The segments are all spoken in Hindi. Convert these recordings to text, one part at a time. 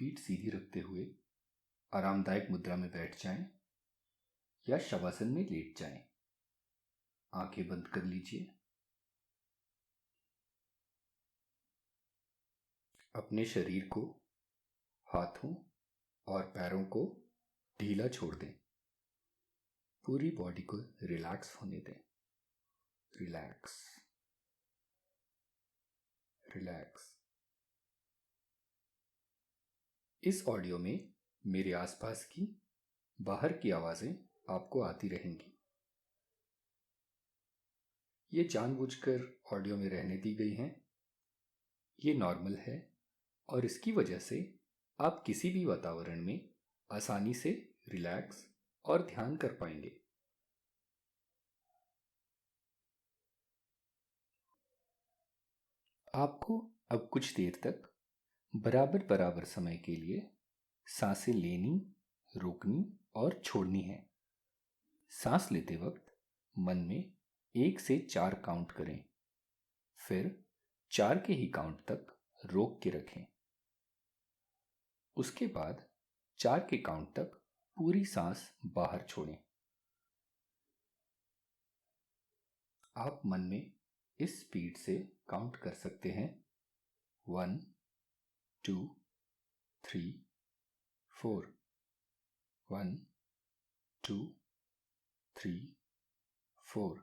पीठ सीधी रखते हुए आरामदायक मुद्रा में बैठ जाएं या शवासन में लेट जाएं। आंखें बंद कर लीजिए। अपने शरीर को, हाथों और पैरों को ढीला छोड़ दें। पूरी बॉडी को रिलैक्स होने दें। Relax, relax. इस ऑडियो में मेरे आसपास की, बाहर की आवाज़ें आपको आती रहेंगी। ये जानबूझकर ऑडियो में रहने दी गई हैं। ये नॉर्मल है और इसकी वजह से आप किसी भी वातावरण में आसानी से रिलैक्स और ध्यान कर पाएंगे। आपको अब कुछ देर तक बराबर बराबर समय के लिए सांसें लेनी, रोकनी और छोड़नी है। सांस लेते वक्त मन में 1 से 4 काउंट करें, फिर 4 के ही काउंट तक रोक के रखें। उसके बाद 4 के काउंट तक पूरी सांस बाहर छोड़ें। आप मन में इस स्पीड से काउंट कर सकते हैं 1 2 3 4, 1 2 3 4।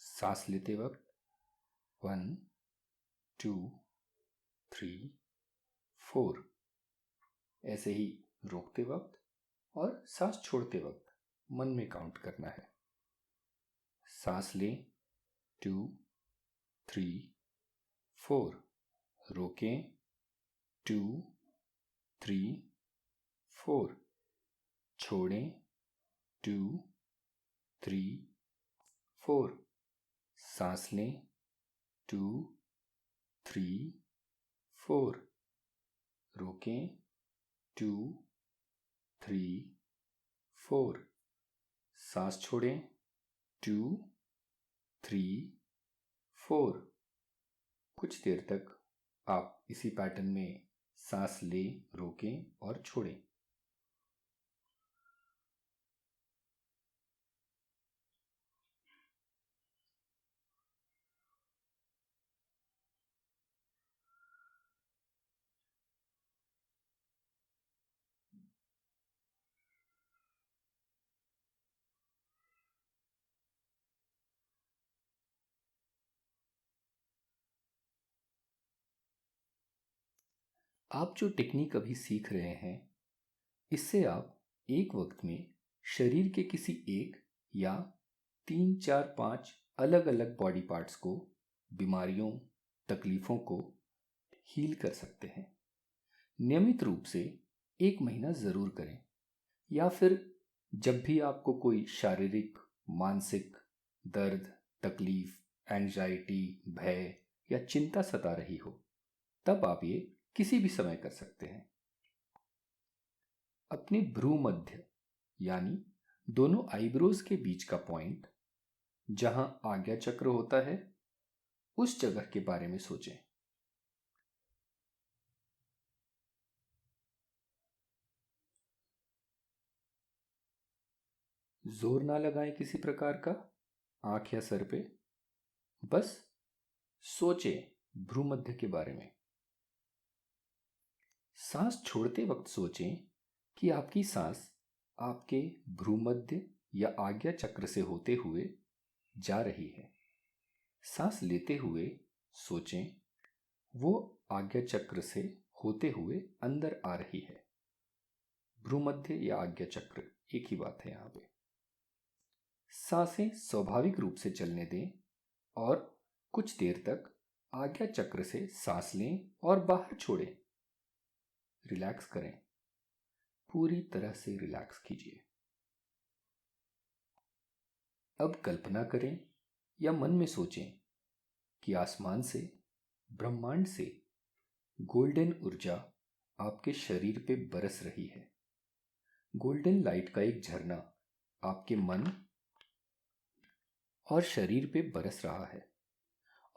सांस लेते वक्त 1 2 3 4। ऐसे ही रोकते वक्त और सांस छोड़ते वक्त मन में काउंट करना है। सांस लें 2 3 4, रोकें 2 3 4, छोड़ें 2 3 4। सांस लें 2 3 4, रोकें 2 3 4। सांस छोड़ें 2 3 4। कुछ देर तक आप इसी पैटर्न में सांस लें, रोकें और छोड़ें। आप जो टेक्निक अभी सीख रहे हैं, इससे आप एक वक्त में शरीर के किसी एक या 3 4 5 अलग अलग बॉडी पार्ट्स को, बीमारियों, तकलीफ़ों को हील कर सकते हैं। नियमित रूप से 1 महीना ज़रूर करें, या फिर जब भी आपको कोई शारीरिक, मानसिक दर्द, तकलीफ, एंजाइटी, भय या चिंता सता रही हो, तब आप ये किसी भी समय कर सकते हैं। अपने भ्रू मध्य यानी दोनों आईब्रोज के बीच का पॉइंट, जहां आज्ञा चक्र होता है, उस जगह के बारे में सोचें। जोर ना लगाएं किसी प्रकार का, आंख या सर पे। बस सोचें भ्रू मध्य के बारे में। सांस छोड़ते वक्त सोचें कि आपकी सांस आपके भ्रूमध्य या आज्ञा चक्र से होते हुए जा रही है। सांस लेते हुए सोचें वो आज्ञा चक्र से होते हुए अंदर आ रही है। भ्रूमध्य या आज्ञा चक्र एक ही बात है यहाँ पे। सांसें स्वाभाविक रूप से चलने दें और कुछ देर तक आज्ञा चक्र से सांस लें और बाहर छोड़ें। रिलैक्स करें, पूरी तरह से रिलैक्स कीजिए। अब कल्पना करें या मन में सोचें कि आसमान से, ब्रह्मांड से गोल्डन ऊर्जा आपके शरीर पे बरस रही है। गोल्डन लाइट का एक झरना आपके मन और शरीर पे बरस रहा है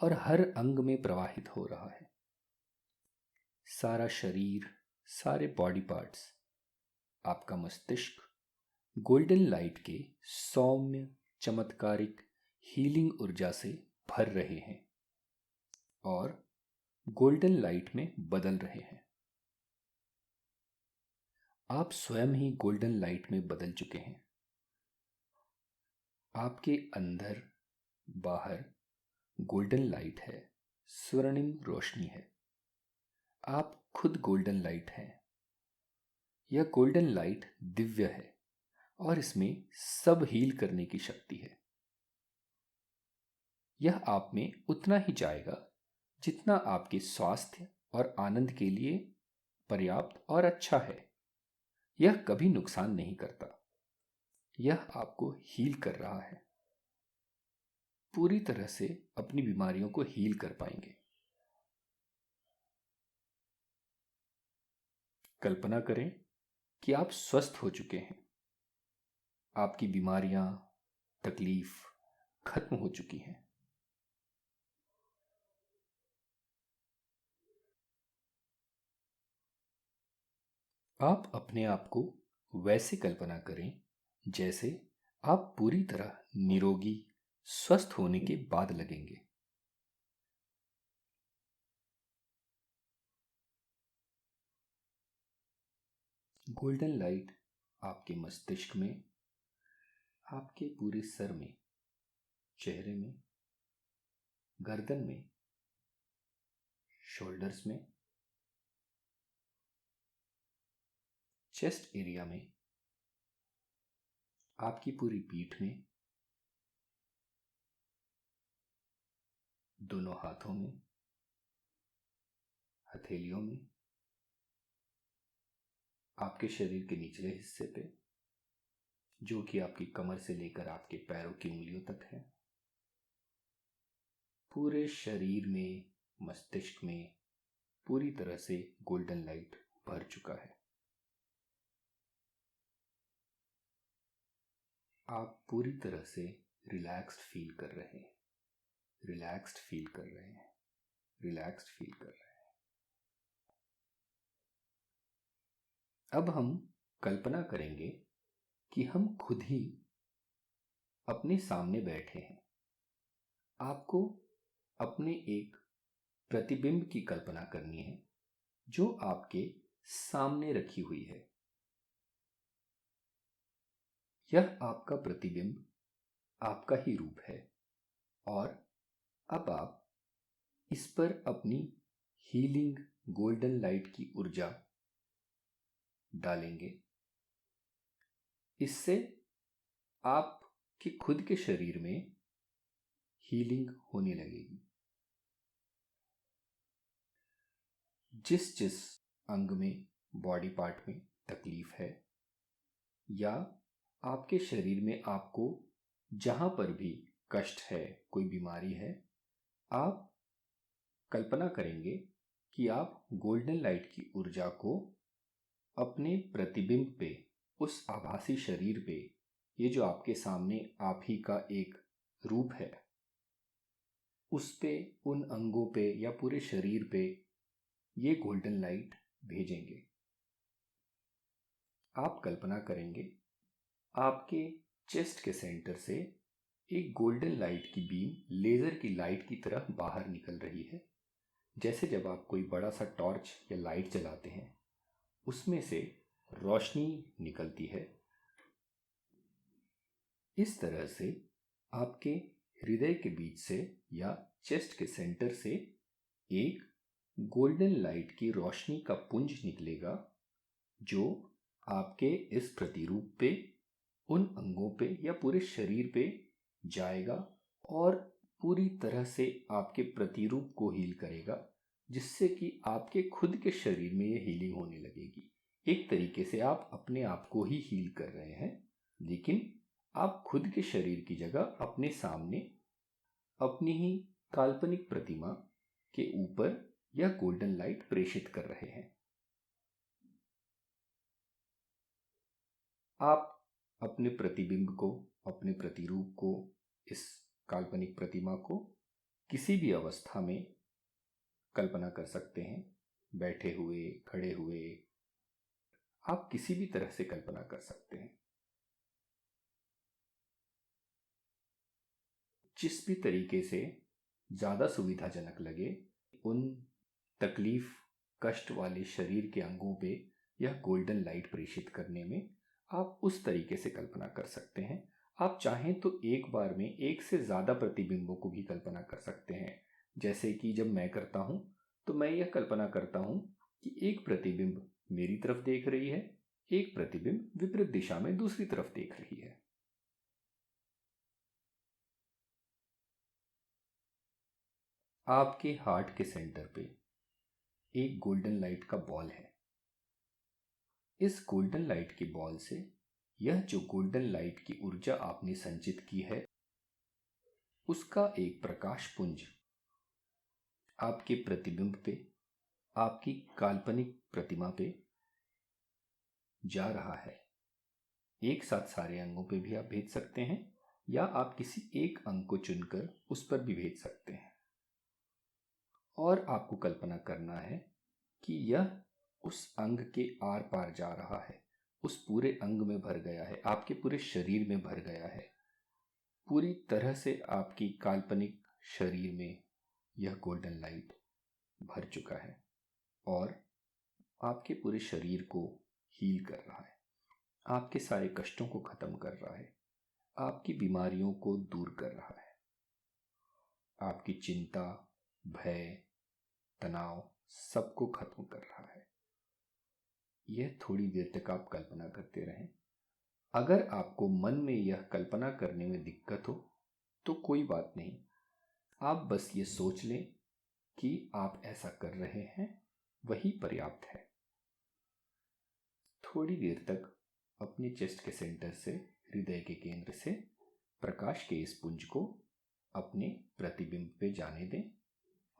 और हर अंग में प्रवाहित हो रहा है। सारा शरीर, सारे बॉडी पार्ट्स, आपका मस्तिष्क गोल्डन लाइट के सौम्य, चमत्कारिक, हीलिंग ऊर्जा से भर रहे हैं और गोल्डन लाइट में बदल रहे हैं। आप स्वयं ही गोल्डन लाइट में बदल चुके हैं। आपके अंदर बाहर गोल्डन लाइट है, स्वर्णिम रोशनी है। आप खुद गोल्डन लाइट हैं। यह गोल्डन लाइट दिव्य है और इसमें सब हील करने की शक्ति है। यह आप में उतना ही जाएगा जितना आपके स्वास्थ्य और आनंद के लिए पर्याप्त और अच्छा है। यह कभी नुकसान नहीं करता। यह आपको हील कर रहा है। पूरी तरह से अपनी बीमारियों को हील कर पाएंगे। कल्पना करें कि आप स्वस्थ हो चुके हैं। आपकी बीमारियां, तकलीफ खत्म हो चुकी हैं। आप अपने आप को वैसे कल्पना करें जैसे आप पूरी तरह निरोगी, स्वस्थ होने के बाद लगेंगे। गोल्डन लाइट आपके मस्तिष्क में, आपके पूरे सर में, चेहरे में, गर्दन में, शोल्डर्स में, चेस्ट एरिया में, आपकी पूरी पीठ में, दोनों हाथों में, हथेलियों में, आपके शरीर के निचले हिस्से पे, जो कि आपकी कमर से लेकर आपके पैरों की उंगलियों तक है। पूरे शरीर में, मस्तिष्क में पूरी तरह से गोल्डन लाइट भर चुका है। आप पूरी तरह से रिलैक्स्ड फील कर रहे हैं। रिलैक्स्ड फील कर रहे हैं। रिलैक्स्ड फील कर रहे हैं। अब हम कल्पना करेंगे कि हम खुद ही अपने सामने बैठे हैं। आपको अपने एक प्रतिबिंब की कल्पना करनी है जो आपके सामने रखी हुई है। यह आपका प्रतिबिंब आपका ही रूप है और अब आप इस पर अपनी हीलिंग गोल्डन लाइट की ऊर्जा डालेंगे। इससे आपके खुद के शरीर में हीलिंग होने लगेगी। जिस जिस अंग में, बॉडी पार्ट में तकलीफ है या आपके शरीर में आपको जहां पर भी कष्ट है, कोई बीमारी है, आप कल्पना करेंगे कि आप गोल्डन लाइट की ऊर्जा को अपने प्रतिबिंब पे, उस आभासी शरीर पे, ये जो आपके सामने आप ही का एक रूप है, उस पे, उन अंगों पे या पूरे शरीर पे ये गोल्डन लाइट भेजेंगे। आप कल्पना करेंगे आपके चेस्ट के सेंटर से एक गोल्डन लाइट की बीम लेजर की लाइट की तरह बाहर निकल रही है। जैसे जब आप कोई बड़ा सा टॉर्च या लाइट जलाते हैं, उसमें से रोशनी निकलती है। इस तरह से आपके हृदय के बीच से या चेस्ट के सेंटर से एक गोल्डन लाइट की रोशनी का पुंज निकलेगा जो आपके इस प्रतिरूप पे, उन अंगों पे या पूरे शरीर पे जाएगा और पूरी तरह से आपके प्रतिरूप को हील करेगा, जिससे कि आपके खुद के शरीर में ये हीलिंग होने लगेगी। एक तरीके से आप अपने आप को ही हील कर रहे हैं, लेकिन आप खुद के शरीर की जगह अपने सामने अपनी ही काल्पनिक प्रतिमा के ऊपर यह गोल्डन लाइट प्रेषित कर रहे हैं। आप अपने प्रतिबिंब को, अपने प्रतिरूप को, इस काल्पनिक प्रतिमा को किसी भी अवस्था में कल्पना कर सकते हैं। बैठे हुए, खड़े हुए, आप किसी भी तरह से कल्पना कर सकते हैं। जिस भी तरीके से ज़्यादा सुविधाजनक लगे, उन तकलीफ कष्ट वाले शरीर के अंगों पे यह गोल्डन लाइट प्रेषित करने में आप उस तरीके से कल्पना कर सकते हैं। आप चाहें तो एक बार में एक से ज़्यादा प्रतिबिंबों को भी कल्पना कर सकते हैं। जैसे कि जब मैं करता हूँ तो मैं यह कल्पना करता हूँ कि एक प्रतिबिंब मेरी तरफ देख रही है, एक प्रतिबिंब विपरीत दिशा में दूसरी तरफ देख रही है। आपके हार्ट के सेंटर पे एक गोल्डन लाइट का बॉल है। इस गोल्डन लाइट की बॉल से यह जो गोल्डन लाइट की ऊर्जा आपने संचित की है, उसका एक प्रकाश पुंज आपके प्रतिबिंब पे, आपकी काल्पनिक प्रतिमा पे जा रहा है। एक साथ सारे अंगों पे भी आप भेज सकते हैं या आप किसी एक अंग को चुनकर उस पर भी भेज सकते हैं। और आपको कल्पना करना है कि यह उस अंग के आर पार जा रहा है, उस पूरे अंग में भर गया है, आपके पूरे शरीर में भर गया है। पूरी तरह से आपकी काल्पनिक शरीर में यह गोल्डन लाइट भर चुका है और आपके पूरे शरीर को हील कर रहा है, आपके सारे कष्टों को खत्म कर रहा है, आपकी बीमारियों को दूर कर रहा है, आपकी चिंता, भय, तनाव सबको खत्म कर रहा है। यह थोड़ी देर तक आप कल्पना करते रहें। अगर आपको मन में यह कल्पना करने में दिक्कत हो तो कोई बात नहीं, आप बस ये सोच लें कि आप ऐसा कर रहे हैं, वही पर्याप्त है। थोड़ी देर तक अपने चेस्ट के सेंटर से, हृदय के केंद्र से प्रकाश के इस पुंज को अपने प्रतिबिंब पे जाने दें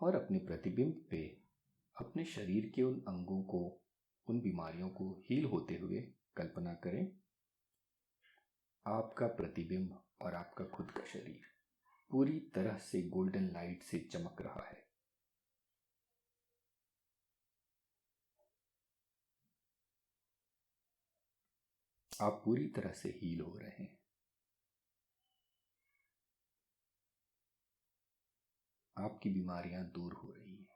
और अपने प्रतिबिंब पे अपने शरीर के उन अंगों को, उन बीमारियों को हील होते हुए कल्पना करें। आपका प्रतिबिंब और आपका खुद का शरीर पूरी तरह से गोल्डन लाइट से चमक रहा है। आप पूरी तरह से हील हो रहे हैं। आपकी बीमारियां दूर हो रही हैं।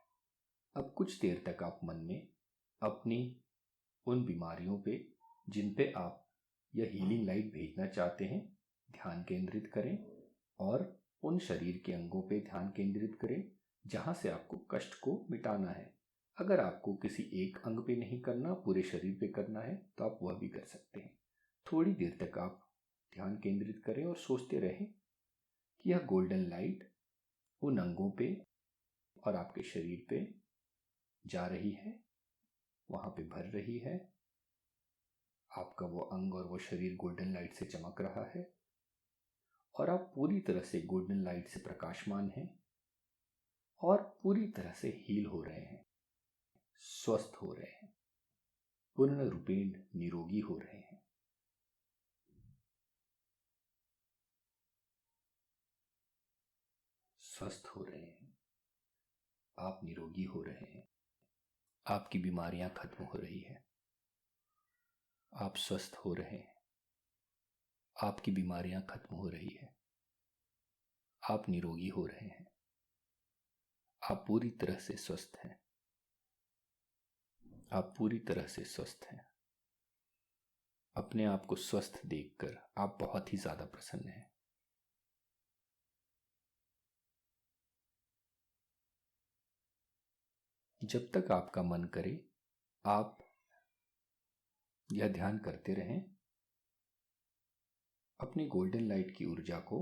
अब कुछ देर तक आप मन में अपनी उन बीमारियों पे, जिन पे आप यह हीलिंग लाइट भेजना चाहते हैं, ध्यान केंद्रित करें और उन शरीर के अंगों पे ध्यान केंद्रित करें जहां से आपको कष्ट को मिटाना है। अगर आपको किसी एक अंग पे नहीं करना, पूरे शरीर पे करना है, तो आप वह भी कर सकते हैं। थोड़ी देर तक आप ध्यान केंद्रित करें और सोचते रहें कि यह गोल्डन लाइट उन अंगों पे और आपके शरीर पे जा रही है, वहां पे भर रही है। आपका वो अंग और वो शरीर गोल्डन लाइट से चमक रहा है और आप पूरी तरह से गोल्डन लाइट से प्रकाशमान हैं और पूरी तरह से हील हो रहे हैं, स्वस्थ हो रहे हैं, पूर्ण रूपेण निरोगी हो रहे हैं। स्वस्थ हो रहे हैं, आप निरोगी हो रहे हैं, आपकी बीमारियां खत्म हो रही है, आप स्वस्थ हो रहे हैं, आपकी बीमारियां खत्म हो रही है, आप निरोगी हो रहे हैं, आप पूरी तरह से स्वस्थ हैं, आप पूरी तरह से स्वस्थ हैं। अपने आप को स्वस्थ देखकर आप बहुत ही ज्यादा प्रसन्न हैं। जब तक आपका मन करे, आप यह ध्यान करते रहें। अपनी गोल्डन लाइट की ऊर्जा को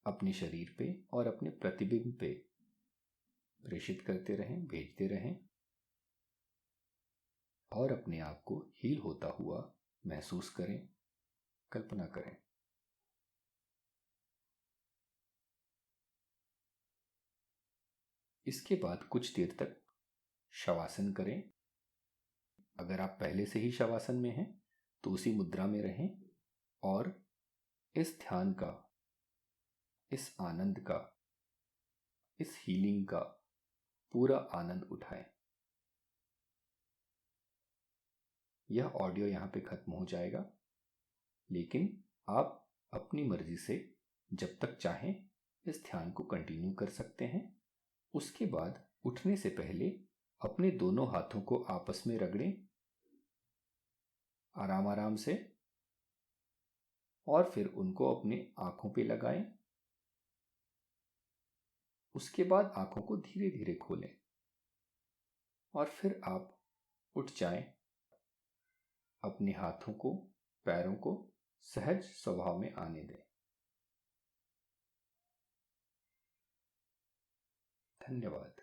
अपने शरीर पे और अपने प्रतिबिंब पे प्रेषित करते रहें, भेजते रहें और अपने आप को हील होता हुआ महसूस करें, कल्पना करें। इसके बाद कुछ देर तक शवासन करें। अगर आप पहले से ही शवासन में हैं तो उसी मुद्रा में रहें और इस ध्यान का, इस आनंद का, इस हीलिंग का पूरा आनंद उठाएं। यह ऑडियो यहाँ पे ख़त्म हो जाएगा, लेकिन आप अपनी मर्जी से जब तक चाहें इस ध्यान को कंटिन्यू कर सकते हैं। उसके बाद उठने से पहले अपने दोनों हाथों को आपस में रगड़ें आराम आराम से, और फिर उनको अपने आँखों पे लगाएं। उसके बाद आँखों को धीरे धीरे खोलें और फिर आप उठ जाएं। अपने हाथों को, पैरों को सहज स्वभाव में आने दें। धन्यवाद।